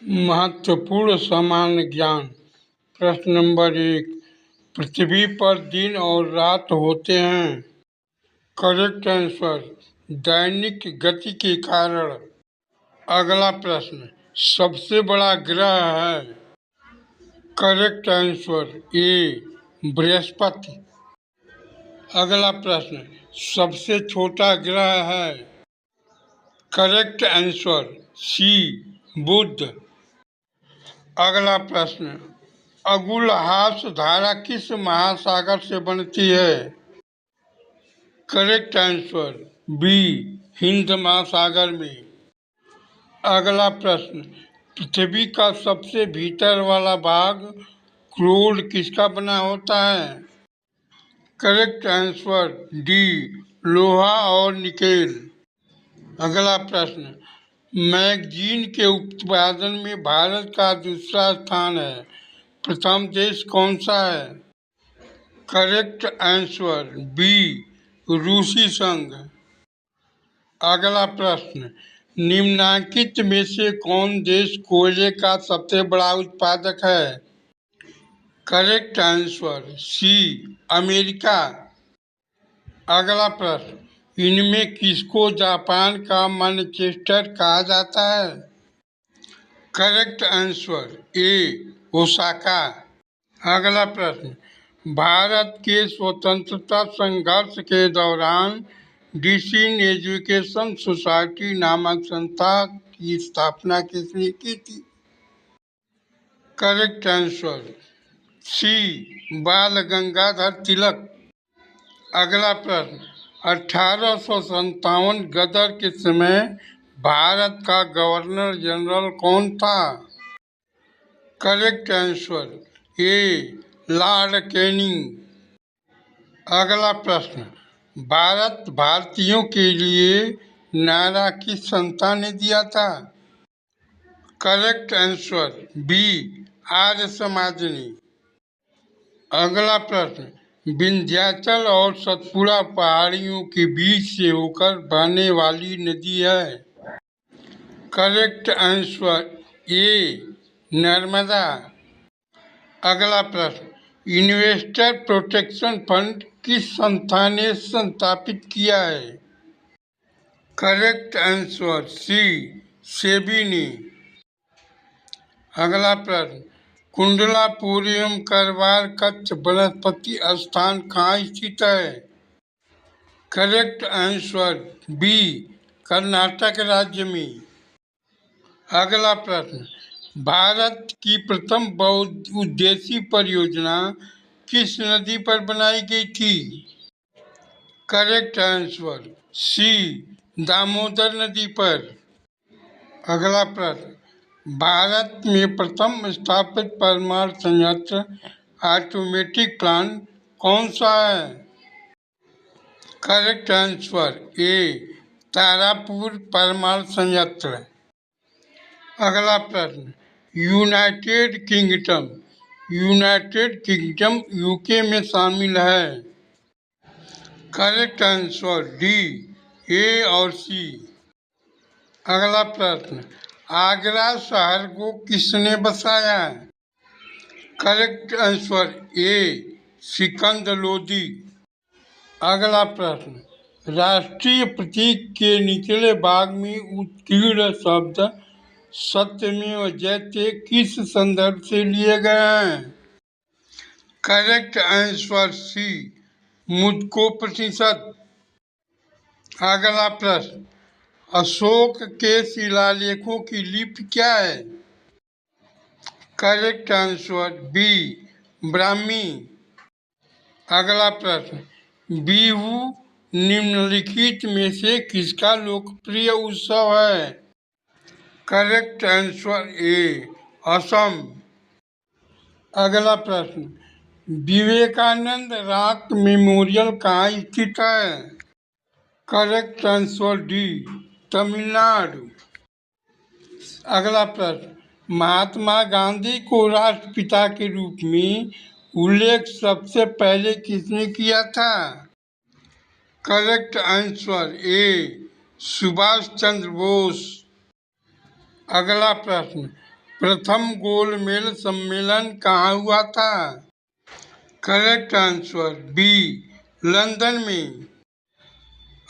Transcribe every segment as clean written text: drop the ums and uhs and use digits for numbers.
महत्वपूर्ण सामान्य ज्ञान। प्रश्न नंबर 1। पृथ्वी पर दिन और रात होते हैं। करेक्ट आंसर, दैनिक गति के कारण। अगला प्रश्न, सबसे बड़ा ग्रह है। Correct answer A, Brihaspati. अगला प्रश्न, सबसे छोटा ग्रह है। करेक्ट आंसर सी, बुध। अगला प्रश्न, अगुलहास धारा किस महासागर से बनती है। करेक्ट आंसर बी, हिंद महासागर में। अगला प्रश्न, पृथ्वी का सबसे भीतर वाला भाग क्रोड किसका बना होता है। करेक्ट आंसर डी, लोहा और निकेल। अगला प्रश्न, मैगजीन के उत्पादन में भारत का दूसरा स्थान है। प्रथम देश कौन सा है। करेक्ट आंसर बी, रूसी संघ। अगला प्रश्न, निम्नलिखित में से कौन देश कोयले का सबसे बड़ा उत्पादक है। Correct answer C, America. अगला प्रश्न, इनमें किसको जापान का मैनचेस्टर कहा जाता है। Correct answer A, Osaka. अगला प्रश्न, भारत के स्वतंत्रता संघर्ष के दौरान डीसिन एजुकेशन सोसाइटी नामक संस्था की स्थापना किसने की थी। करेक्ट आंसर सी, बाल गंगाधर तिलक। अगला प्रश्न, 1857 गदर के समय भारत का गवर्नर जनरल कौन था। Correct answer A, Lord Canning. अगला प्रश्न, भारत भारतीयों के लिए नारा किस संस्था ने दिया था। Correct answer B, Arya Samaj ने। अगला प्रश्न, विंध्याचल और सतपुड़ा पहाड़ियों के बीच से होकर बहने वाली नदी है। Correct answer A, Narmada. अगला प्रश्न, इन्वेस्टर प्रोटेक्शन फंड किस संस्था ने स्थापित किया है। करेक्ट आंसर सी, सेबी ने। अगला प्रश्न, कुंडलापुरम करवार कच्छ वनस्पति स्थान कहाँ स्थित है। करेक्ट आंसर बी, कर्नाटक राज्य में। अगला प्रश्न, भारत की प्रथम बहुउद्देशीय परियोजना किस नदी पर बनाई गई थी। करेक्ट आंसर सी, दामोदर नदी पर। अगला प्रश्न, भारत में प्रथम स्थापित परमाणु संयंत्र ऑटोमेटिक प्लांट कौन सा है। करेक्ट आंसर ए, तारापुर परमाणु संयंत्र। अगला प्रश्न, यूनाइटेड किंगडम यूके में शामिल है। करेक्ट आंसर डी, ए और सी। अगला प्रश्न, आगरा शहर को किसने बसाया। Correct answer A, Sikandar Lodi. अगला प्रश्न, राष्ट्रीय प्रतीक के निचले भाग में उत्कीर्ण शब्द सत्यमेव जयते किस संदर्भ से लिए गए हैं। करेक्ट आंसर सी, मुझको प्रतिशत। अगला प्रश्न, अशोक के शिलालेखों की लिपि क्या है। Correct answer B, Brahmi. अगला प्रश्न, बिहू निम्नलिखित में से किसका लोकप्रिय उत्सव है। Correct answer A, Assam. अगला प्रश्न, विवेकानंद रॉक मेमोरियल कहाँ स्थित है। Correct answer D, Tamil Nadu. अगला प्रश्न, महात्मा गांधी को राष्ट्रपिता के रूप में उल्लेख सबसे पहले किसने किया था। Correct answer A, Subhash Chandra Bose. अगला प्रश्न, प्रथम गोलमेज सम्मेलन कहाँ हुआ था? करेक्ट आंसर बी, लंदन में।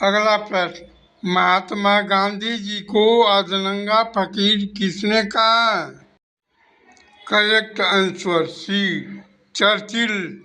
अगला प्रश्न, महात्मा गांधी जी को अर्धनंगा फकीर किसने कहा? Correct answer C, Churchill.